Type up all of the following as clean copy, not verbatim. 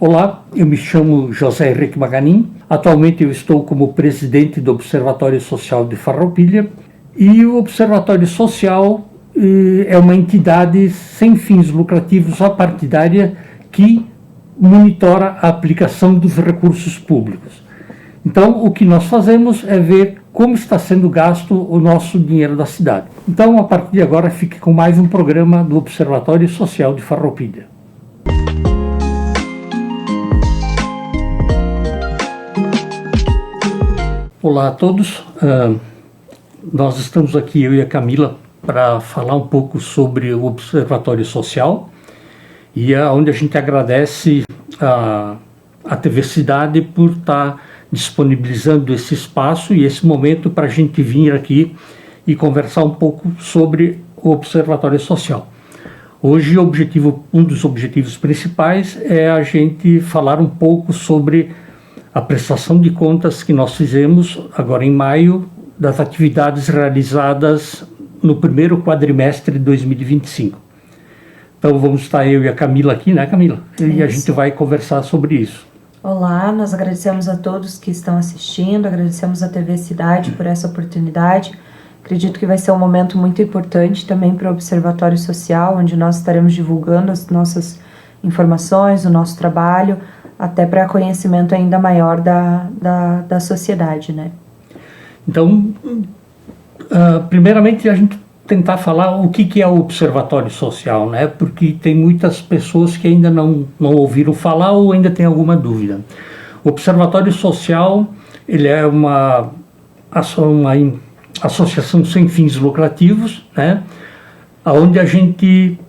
Olá, eu me chamo José Henrique Maganin. Atualmente eu estou como presidente do Observatório Social de Farroupilha e o Observatório Social é uma entidade sem fins lucrativos apartidária que monitora a aplicação dos recursos públicos. Então, o que nós fazemos é ver como está sendo gasto o nosso dinheiro da cidade. Então, a partir de agora, fique com mais um programa do Observatório Social de Farroupilha. Olá a todos, nós estamos aqui, eu e a Camila, para falar um pouco sobre o Observatório Social e onde a gente agradece a TV Cidade por estar disponibilizando esse espaço e esse momento para a gente vir aqui e conversar um pouco sobre o Observatório Social. Hoje um dos objetivos principais é a gente falar um pouco sobre a prestação de contas que nós fizemos agora em maio das atividades realizadas no primeiro quadrimestre de 2025. Então vamos estar eu e a Camila aqui, né, Camila? E a gente vai conversar sobre isso. Olá, nós agradecemos a todos que estão assistindo, agradecemos a TV Cidade por essa oportunidade. Acredito que vai ser um momento muito importante também para o Observatório Social, onde nós estaremos divulgando as nossas informações, o nosso trabalho, até para conhecimento ainda maior da sociedade, né? Então, primeiramente a gente tentar falar o que é o Observatório Social, né? Porque tem muitas pessoas que ainda não ouviram falar ou ainda tem alguma dúvida. O Observatório Social, ele é uma associação sem fins lucrativos, né? Onde a gente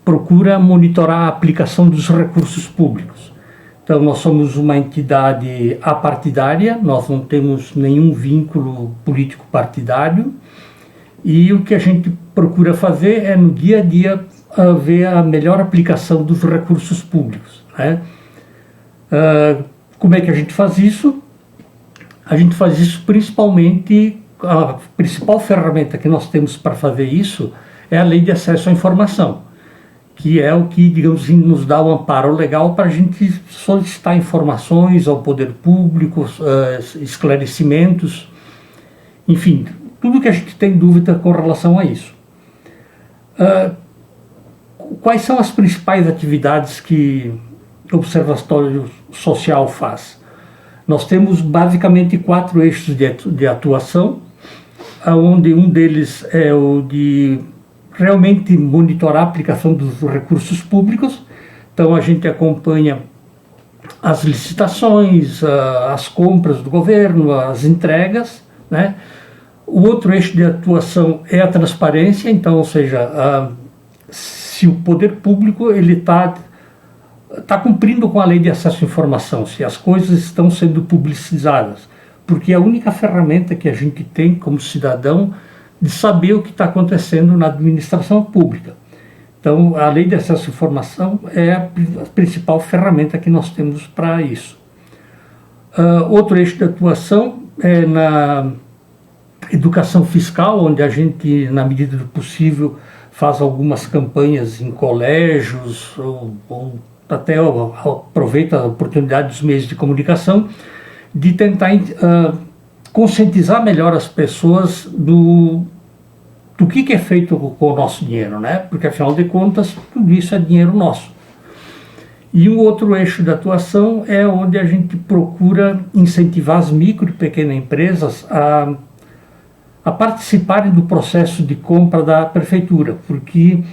procura monitorar a aplicação dos recursos públicos. Então, nós somos uma entidade apartidária, nós não temos nenhum vínculo político partidário e o que a gente procura fazer é, no dia a dia, ver a melhor aplicação dos recursos públicos, né? Como é que a gente faz isso? A gente faz isso principalmente, a principal ferramenta que nós temos para fazer isso é a Lei de Acesso à Informação, que é o que, digamos, nos dá o amparo legal para a gente solicitar informações ao poder público, esclarecimentos, enfim, tudo que a gente tem dúvida com relação a isso. Quais são as principais atividades que o Observatório Social faz? Nós temos basicamente 4 eixos de atuação, onde um deles é o de realmente monitorar a aplicação dos recursos públicos. Então a gente acompanha as licitações, as compras do governo, as entregas, né? O outro eixo de atuação é a transparência, então, ou seja, se o poder público ele está cumprindo com a Lei de Acesso à Informação, se as coisas estão sendo publicizadas, porque é a única ferramenta que a gente tem como cidadão de saber o que está acontecendo na administração pública. Então, a Lei de Acesso à Informação é a principal ferramenta que nós temos para isso. Outro eixo de atuação é na educação fiscal, onde a gente, na medida do possível, faz algumas campanhas em colégios, ou até aproveita a oportunidade dos meios de comunicação, de tentar conscientizar melhor as pessoas do que é feito com o nosso dinheiro, né? Porque, afinal de contas, tudo isso é dinheiro nosso. E um outro eixo de atuação é onde a gente procura incentivar as micro e pequenas empresas a participarem do processo de compra da prefeitura, porque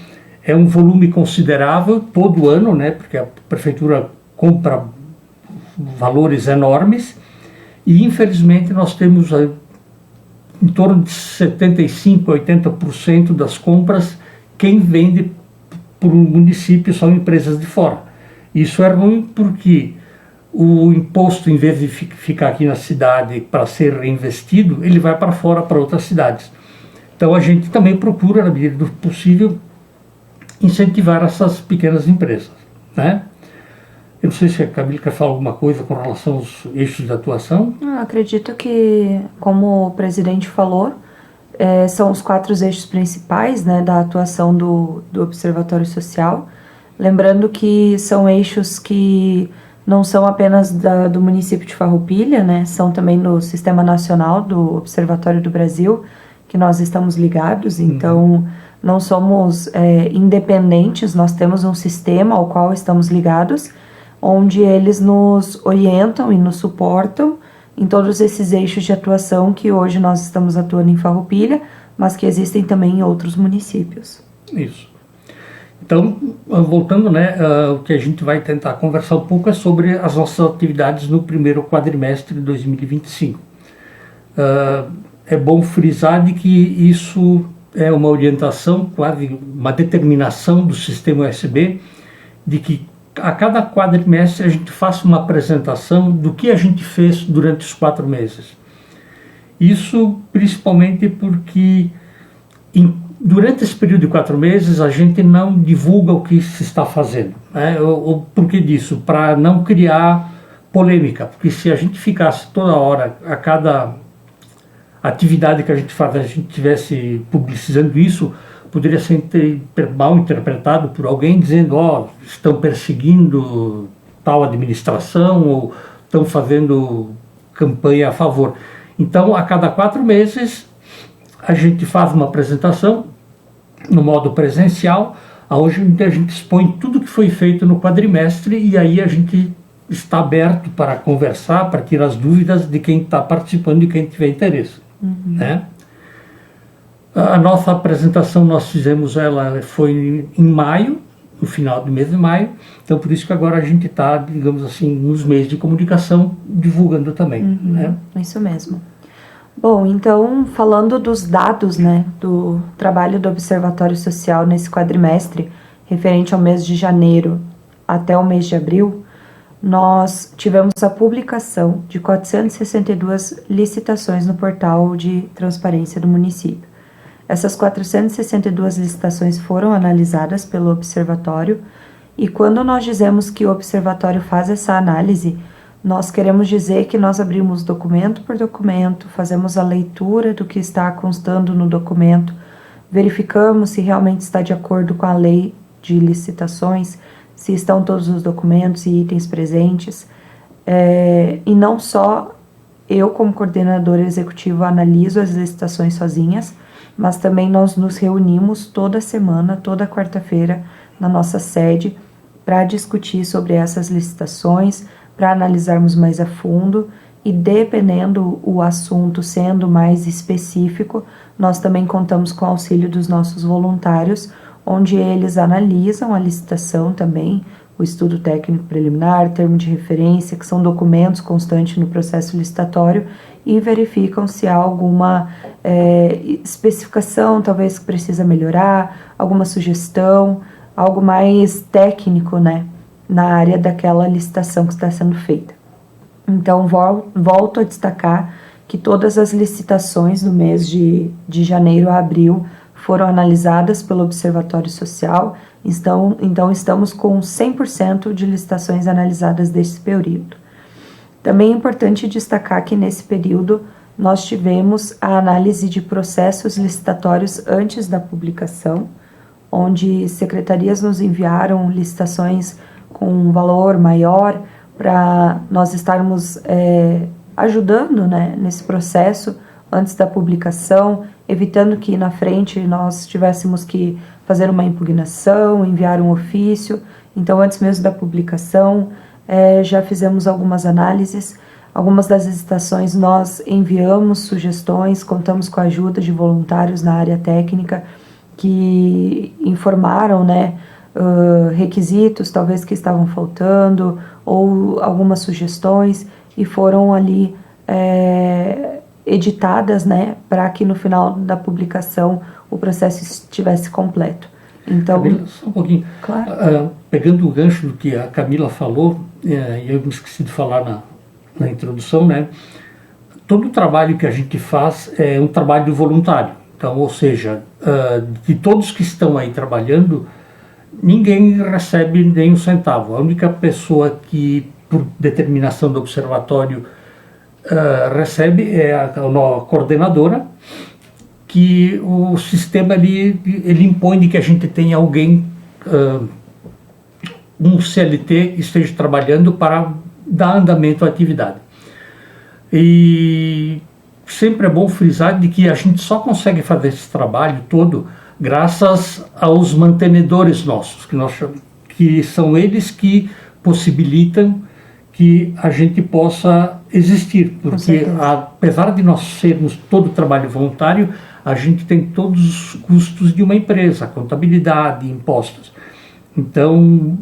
é um volume considerável todo ano, né? Porque a prefeitura compra valores enormes. E, infelizmente, nós temos em torno de 75% a 80% das compras, quem vende para o município são empresas de fora. Isso é ruim porque o imposto, em vez de ficar aqui na cidade para ser reinvestido, ele vai para fora, para outras cidades. Então, a gente também procura, na medida do possível, incentivar essas pequenas empresas, né? Eu não sei se a Camila quer falar alguma coisa com relação aos eixos de atuação. Acredito que, como o presidente falou, são os 4 eixos principais, né, da atuação do Observatório Social. Lembrando que são eixos que não são apenas do município de Farroupilha, né? São também no Sistema Nacional do Observatório do Brasil, que nós estamos ligados. Então, não somos independentes, nós temos um sistema ao qual estamos ligados, onde eles nos orientam e nos suportam em todos esses eixos de atuação que hoje nós estamos atuando em Farroupilha, mas que existem também em outros municípios. Isso. Então, voltando, né, o que a gente vai tentar conversar um pouco é sobre as nossas atividades no primeiro quadrimestre de 2025. É bom frisar de que isso é uma orientação, quase uma determinação do sistema USB, de que a cada quadrimestre a gente faça uma apresentação do que a gente fez durante os 4 meses. Isso principalmente porque durante esse período de 4 meses, a gente não divulga o que se está fazendo. Né? Por que disso? Para não criar polêmica, porque se a gente ficasse toda hora, a cada atividade que a gente faz, a gente estivesse publicizando isso, poderia ser mal interpretado por alguém dizendo, estão perseguindo tal administração ou estão fazendo campanha a favor. Então, a cada 4 meses, a gente faz uma apresentação no modo presencial, onde a gente expõe tudo que foi feito no quadrimestre e aí a gente está aberto para conversar, para tirar as dúvidas de quem está participando e quem tiver interesse. Né? A nossa apresentação, nós fizemos ela, foi em maio, no final do mês de maio, então por isso que agora a gente está, digamos assim, nos meios de comunicação, divulgando também. Né? Isso mesmo. Bom, então, falando dos dados, né, do trabalho do Observatório Social nesse quadrimestre, referente ao mês de janeiro até o mês de abril, nós tivemos a publicação de 462 licitações no portal de transparência do município. Essas 462 licitações foram analisadas pelo Observatório e quando nós dizemos que o Observatório faz essa análise, nós queremos dizer que nós abrimos documento por documento, fazemos a leitura do que está constando no documento, verificamos se realmente está de acordo com a lei de licitações, se estão todos os documentos e itens presentes. E não só eu, como coordenadora executiva, analiso as licitações sozinhas, mas também nós nos reunimos toda semana, toda quarta-feira, na nossa sede, para discutir sobre essas licitações, para analisarmos mais a fundo e dependendo o assunto sendo mais específico, nós também contamos com o auxílio dos nossos voluntários, onde eles analisam a licitação também, o estudo técnico preliminar, termo de referência, que são documentos constantes no processo licitatório, e verificam se há alguma especificação, talvez que precisa melhorar, alguma sugestão, algo mais técnico, né? Na área daquela licitação que está sendo feita. Então, volto a destacar que todas as licitações do mês de janeiro a abril foram analisadas pelo Observatório Social, então estamos com 100% de licitações analisadas desse período. Também é importante destacar que nesse período nós tivemos a análise de processos licitatórios antes da publicação, onde secretarias nos enviaram licitações com um valor maior para nós estarmos ajudando, né, nesse processo antes da publicação, evitando que na frente nós tivéssemos que fazer uma impugnação, enviar um ofício. Então, antes mesmo da publicação, já fizemos algumas análises. Algumas das licitações nós enviamos sugestões, contamos com a ajuda de voluntários na área técnica que informaram, né, requisitos talvez que estavam faltando ou algumas sugestões e foram ali editadas, né, para que no final da publicação o processo estivesse completo. Então, Camila, só um pouquinho. Claro. Pegando o gancho do que a Camila falou, e eu me esqueci de falar na introdução, né? Todo o trabalho que a gente faz é um trabalho voluntário. Então, ou seja, de todos que estão aí trabalhando, ninguém recebe nem um centavo. A única pessoa que, por determinação do observatório, recebe é a coordenadora, que o sistema ele impõe de que a gente tenha alguém um CLT esteja trabalhando para dar andamento à atividade. E sempre é bom frisar de que a gente só consegue fazer esse trabalho todo graças aos mantenedores nossos, que são eles que possibilitam que a gente possa existir, porque apesar de nós sermos todo trabalho voluntário, a gente tem todos os custos de uma empresa, contabilidade, impostos. Então,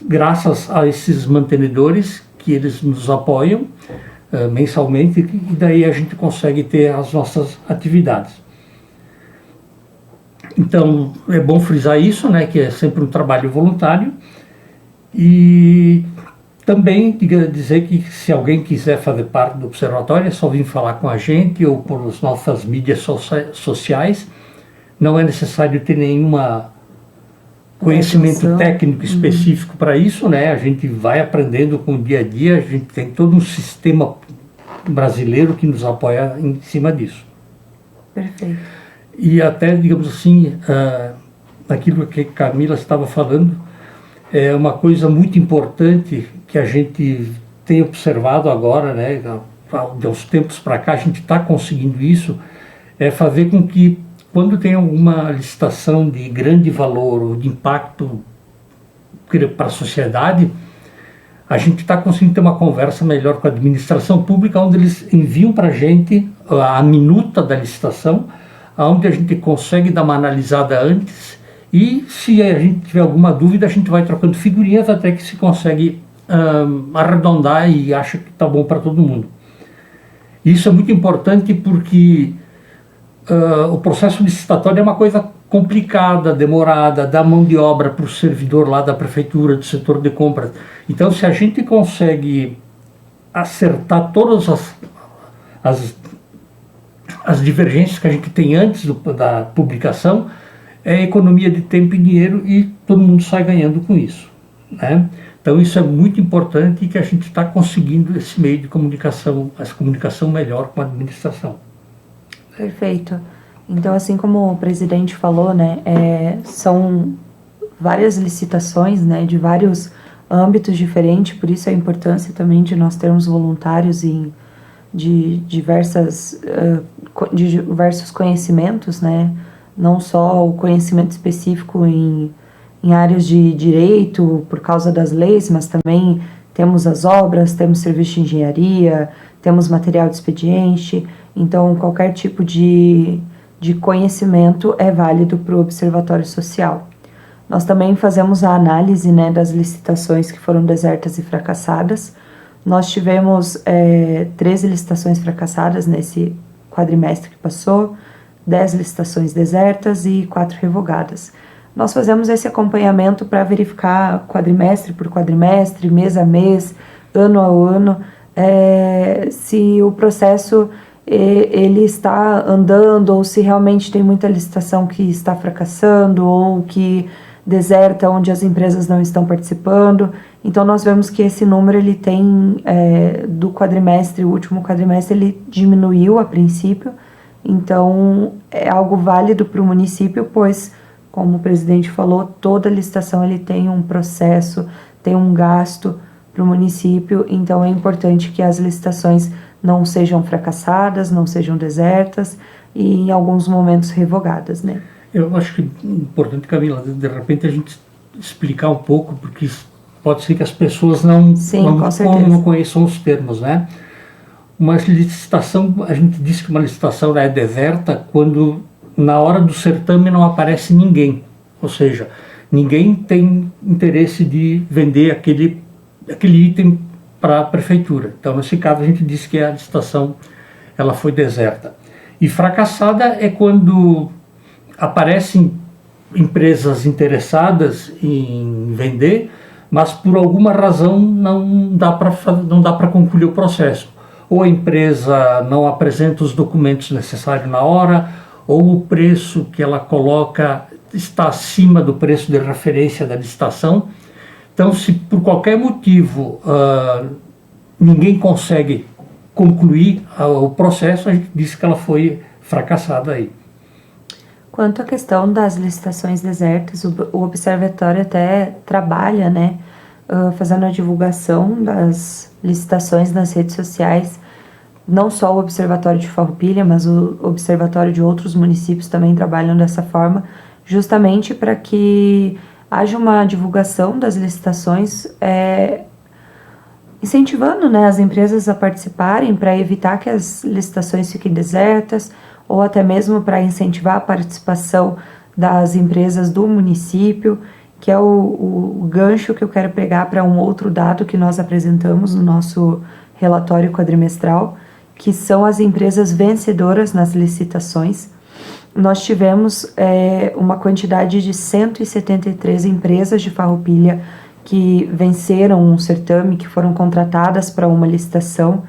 graças a esses mantenedores que eles nos apoiam mensalmente, e daí a gente consegue ter as nossas atividades. Então, é bom frisar isso, né, que é sempre um trabalho voluntário. E também dizer que se alguém quiser fazer parte do observatório, é só vir falar com a gente ou por as nossas mídias sociais. Não é necessário ter nenhuma conhecimento técnico específico para isso, né? A gente vai aprendendo com o dia a dia, a gente tem todo um sistema brasileiro que nos apoia em cima disso. Perfeito. E até, digamos assim, aquilo que a Camila estava falando, é uma coisa muito importante que a gente tem observado agora, né? De uns tempos para cá a gente está conseguindo isso, é fazer com que quando tem alguma licitação de grande valor ou de impacto para a sociedade, a gente está conseguindo ter uma conversa melhor com a administração pública, onde eles enviam para a gente a minuta da licitação, onde a gente consegue dar uma analisada antes, e se a gente tiver alguma dúvida, a gente vai trocando figurinhas até que se consegue arredondar e acha que está bom para todo mundo. Isso é muito importante porque o processo licitatório é uma coisa complicada, demorada, dá mão de obra para o servidor lá da prefeitura, do setor de compras. Então, se a gente consegue acertar todas as divergências que a gente tem antes da publicação, é economia de tempo e dinheiro e todo mundo sai ganhando com isso, né? Então, isso é muito importante e que a gente está conseguindo esse meio de comunicação, essa comunicação melhor com a administração. Perfeito. Então, assim como o presidente falou, né, são várias licitações, né, de vários âmbitos diferentes, por isso a importância também de nós termos voluntários de diversos conhecimentos, né, não só o conhecimento específico em áreas de direito, por causa das leis, mas também temos as obras, temos serviço de engenharia, temos material de expediente. Então, qualquer tipo de conhecimento é válido para o Observatório Social. Nós também fazemos a análise, né, das licitações que foram desertas e fracassadas. Nós tivemos 13 licitações fracassadas nesse quadrimestre que passou, 10 licitações desertas e 4 revogadas. Nós fazemos esse acompanhamento para verificar quadrimestre por quadrimestre, mês a mês, ano a ano, se o processo ele está andando ou se realmente tem muita licitação que está fracassando ou que deserta onde as empresas não estão participando. Então nós vemos que esse número ele tem do quadrimestre, o último quadrimestre ele diminuiu a princípio, então é algo válido para o município, pois como o presidente falou, toda licitação ele tem um processo, tem um gasto para o município, então é importante que as licitações não sejam fracassadas, não sejam desertas e em alguns momentos revogadas, né? Eu acho que é importante, Camila, de repente a gente explicar um pouco, porque pode ser que as pessoas não conheçam os termos, né? Uma licitação, a gente diz que uma licitação é deserta quando na hora do certame não aparece ninguém, ou seja, ninguém tem interesse de vender aquele item para a prefeitura. Então, nesse caso, a gente diz que a licitação ela foi deserta. E fracassada é quando aparecem empresas interessadas em vender, mas por alguma razão não dá para concluir o processo. Ou a empresa não apresenta os documentos necessários na hora, ou o preço que ela coloca está acima do preço de referência da licitação. Então, se por qualquer motivo ninguém consegue concluir o processo, a gente diz que ela foi fracassada aí. Quanto à questão das licitações desertas, o Observatório até trabalha, né, fazendo a divulgação das licitações nas redes sociais. Não só o Observatório de Farroupilha, mas o Observatório de outros municípios também trabalham dessa forma, justamente para que haja uma divulgação das licitações, incentivando, né, as empresas a participarem para evitar que as licitações fiquem desertas, ou até mesmo para incentivar a participação das empresas do município, que é o gancho que eu quero pegar para um outro dado que nós apresentamos no nosso relatório quadrimestral, que são as empresas vencedoras nas licitações. Nós tivemos uma quantidade de 173 empresas de Farroupilha que venceram um certame, que foram contratadas para uma licitação.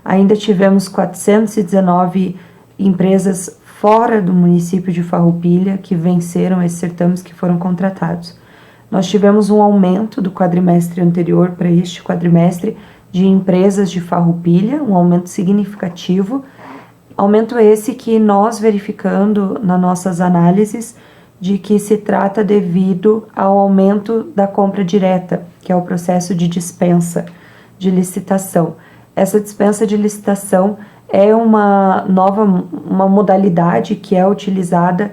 Ainda tivemos 419 empresas fora do município de Farroupilha que venceram esses certames, que foram contratados. Nós tivemos um aumento do quadrimestre anterior para este quadrimestre de empresas de Farroupilha, um aumento significativo. Aumento esse que nós verificando nas nossas análises de que se trata devido ao aumento da compra direta, que é o processo de dispensa de licitação. Essa dispensa de licitação é uma modalidade que é utilizada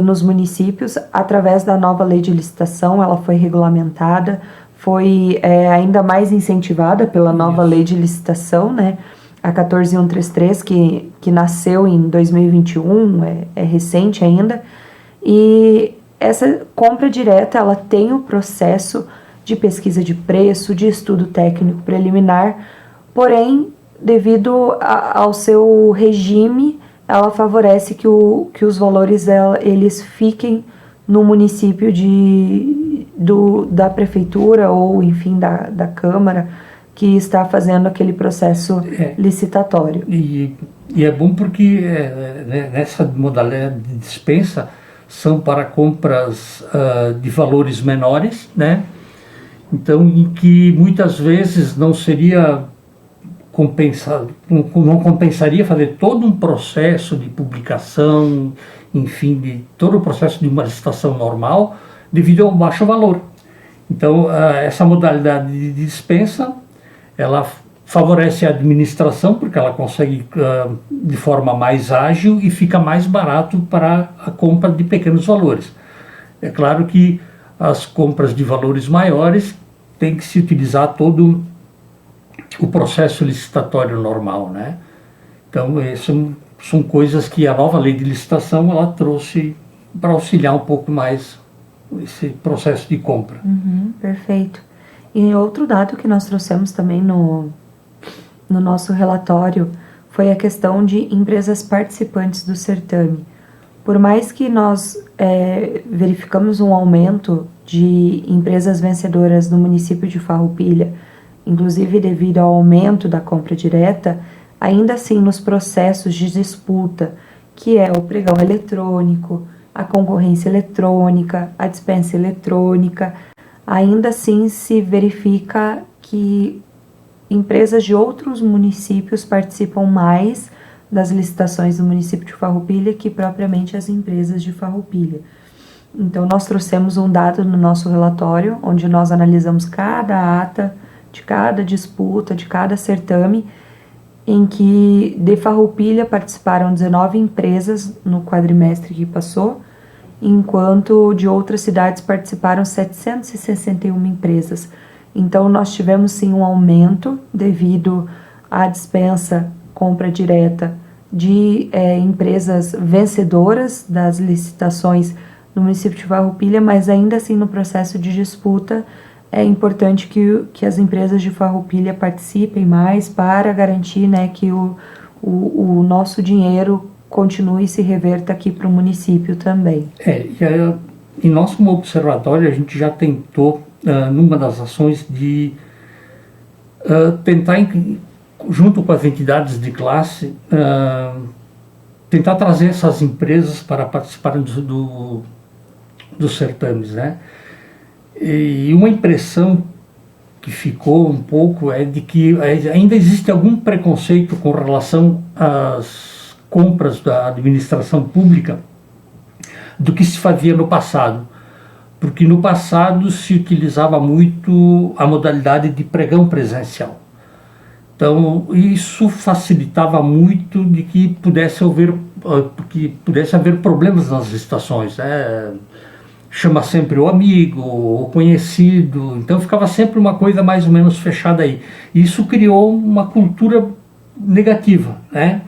nos municípios através da nova lei de licitação. Ela foi regulamentada, foi ainda mais incentivada pela nova lei de licitação, né? A 14133, que nasceu em 2021, é recente ainda. E essa compra direta, ela tem o processo de pesquisa de preço, de estudo técnico preliminar, porém, devido ao seu regime, ela favorece que os valores eles fiquem no município da prefeitura ou, enfim, da Câmara, que está fazendo aquele processo licitatório. E é bom porque nessa modalidade de dispensa são para compras de valores menores, né? Então, em que muitas vezes não seria não compensaria fazer todo um processo de publicação, enfim, de todo o processo de uma licitação normal, devido ao baixo valor. Então, essa modalidade de dispensa, ela favorece a administração, porque ela consegue de forma mais ágil e fica mais barato para a compra de pequenos valores. É claro que as compras de valores maiores tem que se utilizar todo o processo licitatório normal, né? Então, são coisas que a nova lei de licitação ela trouxe para auxiliar um pouco mais esse processo de compra. Perfeito. E outro dado que nós trouxemos também no nosso relatório foi a questão de empresas participantes do certame. Por mais que nós verificamos um aumento de empresas vencedoras no município de Farroupilha, inclusive devido ao aumento da compra direta, ainda assim nos processos de disputa, que é o pregão eletrônico, a concorrência eletrônica, a dispensa eletrônica, ainda assim se verifica que empresas de outros municípios participam mais das licitações do município de Farroupilha que propriamente as empresas de Farroupilha. Então, nós trouxemos um dado no nosso relatório, onde nós analisamos cada ata de cada disputa, de cada certame, em que de Farroupilha participaram 19 empresas no quadrimestre que passou, enquanto de outras cidades participaram 761 empresas. Então, nós tivemos sim um aumento devido à dispensa, compra direta de empresas vencedoras das licitações no município de Farroupilha, mas ainda assim no processo de disputa é importante que as empresas de Farroupilha participem mais para garantir, né, que o nosso dinheiro continue e se reverta aqui para o município também. E nós como observatório a gente já tentou, numa das ações, de tentar, junto com as entidades de classe, tentar trazer essas empresas para participarem dos certames, né? E uma impressão que ficou um pouco é de que ainda existe algum preconceito com relação às compras da administração pública, do que se fazia no passado. Porque no passado se utilizava muito a modalidade de pregão presencial. Então, isso facilitava muito de que pudesse haver problemas nas licitações, né? Chama sempre o amigo, o conhecido, então ficava sempre uma coisa mais ou menos fechada aí. Isso criou uma cultura negativa, né?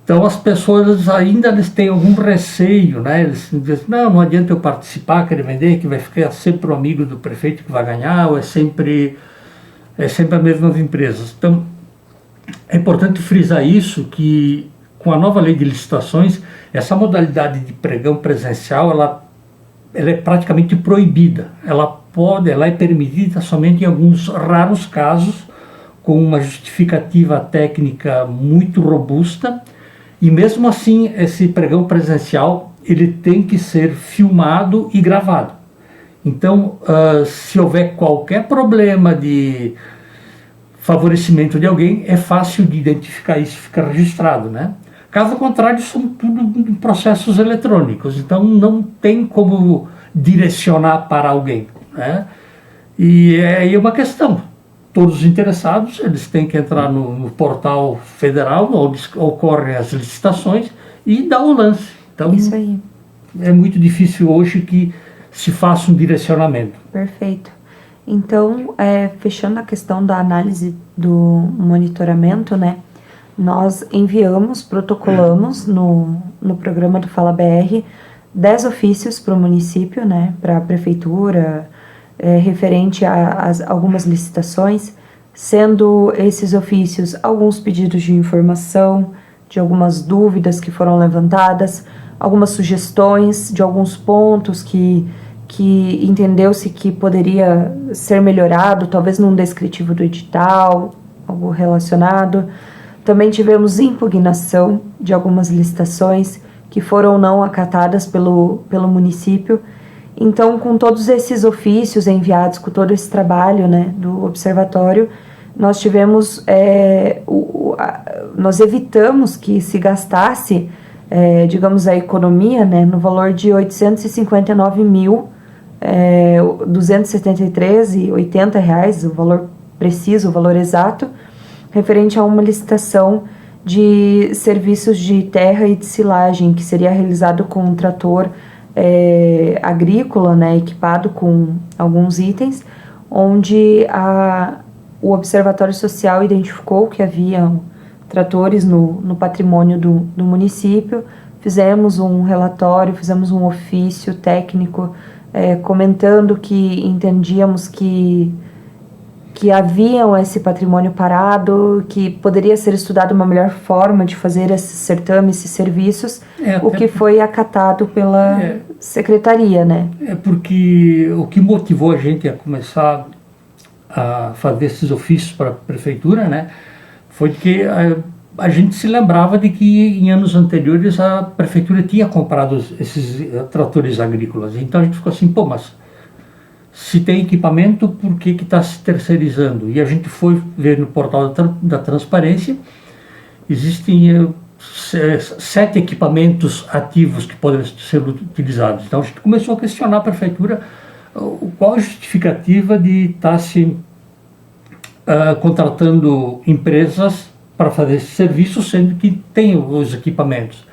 Então as pessoas ainda têm algum receio, né? Eles dizem, não adianta eu participar, querer vender, que vai ficar sempre o amigo do prefeito que vai ganhar, ou é sempre as mesmas empresas. Então é importante frisar isso, que com a nova lei de licitações, essa modalidade de pregão presencial, ela é praticamente proibida. Ela é permitida somente em alguns raros casos, com uma justificativa técnica muito robusta, e mesmo assim esse pregão presencial ele tem que ser filmado e gravado. Então, se houver qualquer problema de favorecimento de alguém, é fácil de identificar isso, fica registrado, né? Caso contrário, são tudo processos eletrônicos, então não tem como direcionar para alguém, né? E é aí uma questão. Todos os interessados, eles têm que entrar no portal federal, onde ocorrem as licitações, e dar o lance. Então, isso aí. É muito difícil hoje que se faça um direcionamento. Perfeito. Então, fechando a questão da análise do monitoramento, né? Nós protocolamos no programa do Fala BR 10 ofícios para o município, né, para a prefeitura, referente a algumas licitações, sendo esses ofícios alguns pedidos de informação, de algumas dúvidas que foram levantadas, algumas sugestões de alguns pontos que entendeu-se que poderia ser melhorado, talvez num descritivo do edital, algo relacionado. Também tivemos impugnação de algumas licitações que foram não acatadas pelo município. Então, com todos esses ofícios enviados, com todo esse trabalho, né, do observatório, nós tivemos, nós evitamos que se gastasse, digamos, a economia, né, no valor de R$ 859.273,80, o valor preciso, o valor exato, referente a uma licitação de serviços de terra e de silagem, que seria realizado com um trator agrícola, né, equipado com alguns itens, onde o Observatório Social identificou que havia tratores no patrimônio do município. Fizemos um relatório, fizemos um ofício técnico comentando que entendíamos que haviam esse patrimônio parado, que poderia ser estudado uma melhor forma de fazer esse certame, esses serviços, o que foi acatado pela secretaria, né? Porque o que motivou a gente a começar a fazer esses ofícios para a prefeitura, né, foi que a gente se lembrava de que em anos anteriores a prefeitura tinha comprado esses tratores agrícolas. Então a gente ficou assim, mas se tem equipamento, por que está se terceirizando? E a gente foi ver no portal da transparência, existem 7 equipamentos ativos que podem ser utilizados. Então a gente começou a questionar a prefeitura qual a justificativa de estar se contratando empresas para fazer esse serviço, sendo que tem os equipamentos.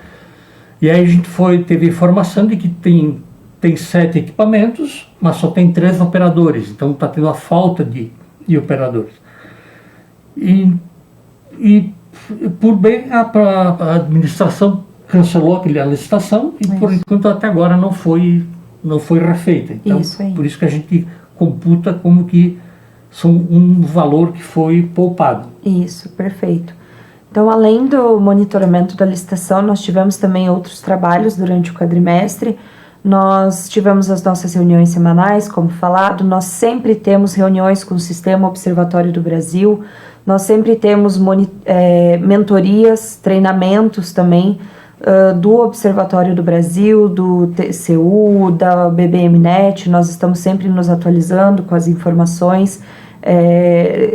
E aí a gente teve informação de que tem 7 equipamentos, mas só tem 3 operadores, então está tendo a falta de operadores. E por bem, a administração cancelou a licitação e por enquanto até agora não foi refeita. Então, por isso que a gente computa como que são um valor que foi poupado. Isso, perfeito. Então, além do monitoramento da licitação, nós tivemos também outros trabalhos durante o quadrimestre. Nós tivemos as nossas reuniões semanais, como falado, nós sempre temos reuniões com o Sistema Observatório do Brasil, nós sempre temos mentorias, treinamentos também do Observatório do Brasil, do TCU, da BBMnet, nós estamos sempre nos atualizando com as informações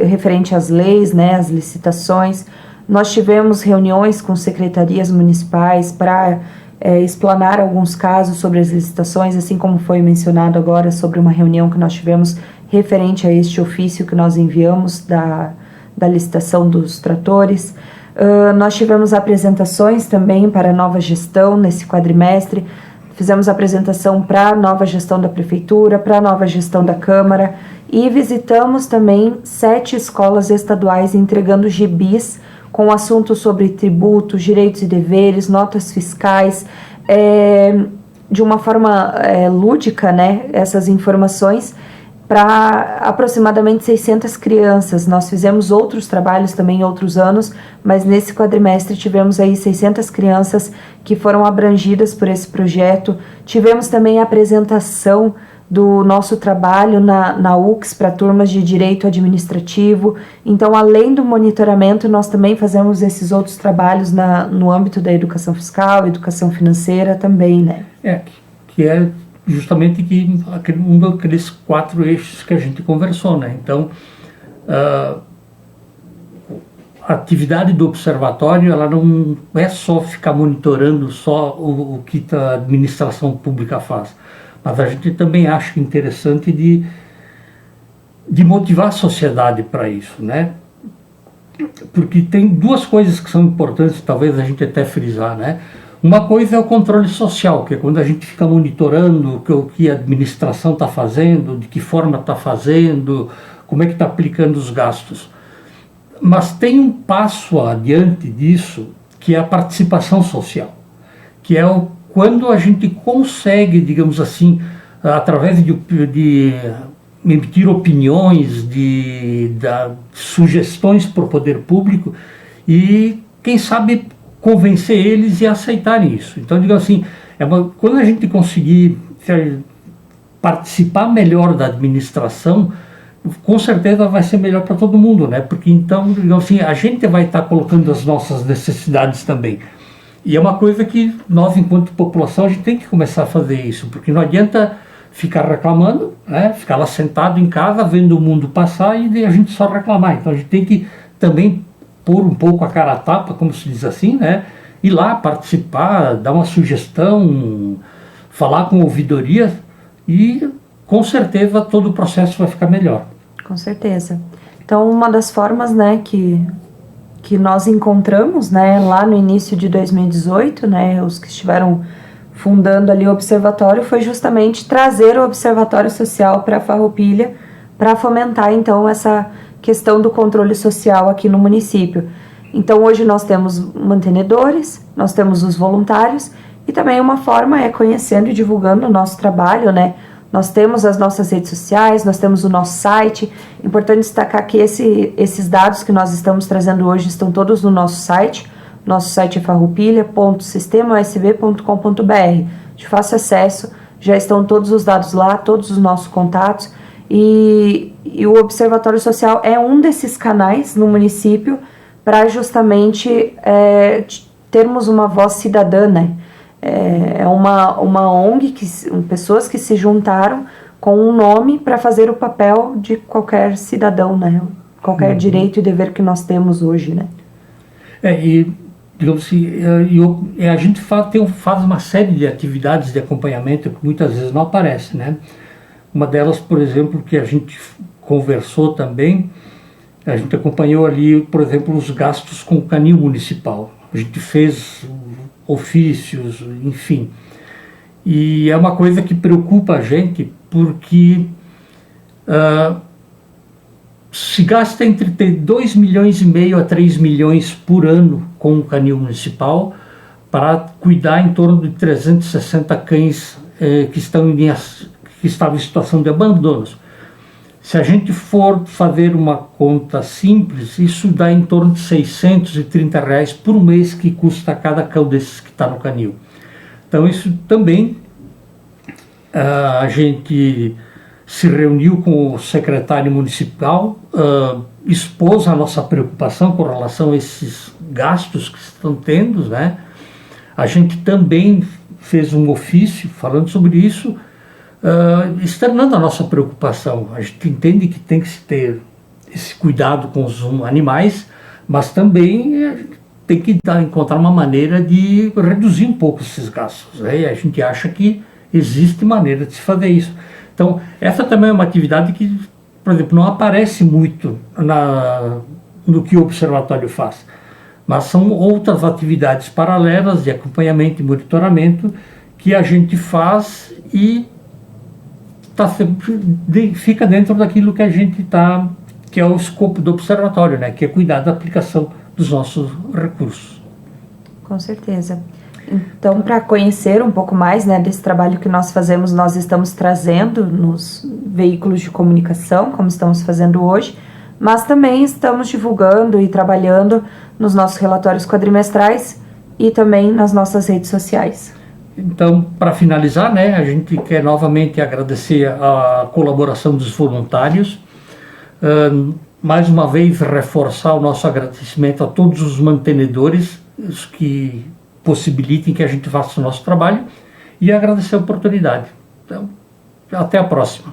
referente às leis, né, às licitações. Nós tivemos reuniões com secretarias municipais para explanar alguns casos sobre as licitações, assim como foi mencionado agora sobre uma reunião que nós tivemos referente a este ofício que nós enviamos da licitação dos tratores. Nós tivemos apresentações também para a nova gestão nesse quadrimestre, fizemos apresentação para a nova gestão da Prefeitura, para a nova gestão da Câmara, e visitamos também 7 escolas estaduais entregando gibis com assuntos sobre tributos, direitos e deveres, notas fiscais, de uma forma lúdica, né, essas informações, para aproximadamente 600 crianças. Nós fizemos outros trabalhos também em outros anos, mas nesse quadrimestre tivemos aí 600 crianças que foram abrangidas por esse projeto. Tivemos também a apresentação do nosso trabalho na UX para turmas de direito administrativo. Então, além do monitoramento, nós também fazemos esses outros trabalhos no âmbito da educação fiscal, educação financeira também, né? Que é justamente um daqueles 4 eixos que a gente conversou, né? Então, a atividade do observatório, ela não é só ficar monitorando só o que a administração pública faz, mas a gente também acha interessante de motivar a sociedade para isso, né? Porque tem 2 coisas que são importantes, talvez a gente até frisar, né? Uma coisa é o controle social, que é quando a gente fica monitorando o que a administração está fazendo, de que forma está fazendo, como é que está aplicando os gastos. Mas tem um passo adiante disso, que é a participação social, que é quando a gente consegue, digamos assim, através de emitir opiniões, de dar sugestões para o poder público e, quem sabe, convencer eles e aceitarem isso. Então, digo assim, quando a gente conseguir participar melhor da administração, com certeza vai ser melhor para todo mundo, né? Porque então, digamos assim, a gente vai estar colocando as nossas necessidades também. E é uma coisa que nós, enquanto população, a gente tem que começar a fazer isso, porque não adianta ficar reclamando, né? Ficar lá sentado em casa, vendo o mundo passar e a gente só reclamar. Então a gente tem que também pôr um pouco a cara a tapa, como se diz assim, né? Ir lá participar, dar uma sugestão, falar com ouvidoria e com certeza todo o processo vai ficar melhor. Com certeza. Então, uma das formas, né, que nós encontramos, né, lá no início de 2018, né, os que estiveram fundando ali o observatório, foi justamente trazer o observatório social para a Farroupilha, para fomentar então essa questão do controle social aqui no município. Então hoje nós temos mantenedores, nós temos os voluntários e também uma forma é conhecendo e divulgando o nosso trabalho, né? Nós temos as nossas redes sociais, nós temos o nosso site. Importante destacar que esses dados que nós estamos trazendo hoje estão todos no nosso site. Nosso site é farroupilha.sistemausb.com.br. De fácil acesso, já estão todos os dados lá, todos os nossos contatos. E o Observatório Social é um desses canais no município para justamente termos uma voz cidadã, né? É uma ONG, pessoas que se juntaram com um nome para fazer o papel de qualquer cidadão, né? Qualquer direito e dever que nós temos hoje, né? Digamos assim, a gente faz uma série de atividades de acompanhamento que muitas vezes não aparece, né? Uma delas, por exemplo, que a gente conversou também, a gente acompanhou ali, por exemplo, os gastos com o canil municipal. A gente fez ofícios, enfim. E é uma coisa que preocupa a gente, porque se gasta entre 2,5 milhões a 3 milhões por ano com o canil municipal para cuidar em torno de 360 cães que estavam em situação de abandonos. Se a gente for fazer uma conta simples, isso dá em torno de R$630 por mês que custa cada cão desses que está no canil. Então isso também, a gente se reuniu com o secretário municipal, expôs a nossa preocupação com relação a esses gastos que estão tendo, né? A gente também fez um ofício falando sobre isso, externando a nossa preocupação. A gente entende que tem que se ter esse cuidado com os animais, mas também tem que encontrar uma maneira de reduzir um pouco esses gastos, né? E a gente acha que existe maneira de se fazer isso. Então, essa também é uma atividade que, por exemplo, não aparece muito no que o observatório faz, mas são outras atividades paralelas de acompanhamento e monitoramento que a gente faz e fica dentro daquilo que a gente que é o escopo do observatório, né? Que é cuidar da aplicação dos nossos recursos. Com certeza. Então, para conhecer um pouco mais, né, desse trabalho que nós fazemos, nós estamos trazendo nos veículos de comunicação, como estamos fazendo hoje, mas também estamos divulgando e trabalhando nos nossos relatórios quadrimestrais e também nas nossas redes sociais. Então, para finalizar, né, a gente quer novamente agradecer a colaboração dos voluntários, mais uma vez reforçar o nosso agradecimento a todos os mantenedores que possibilitem que a gente faça o nosso trabalho e agradecer a oportunidade. Então, até a próxima.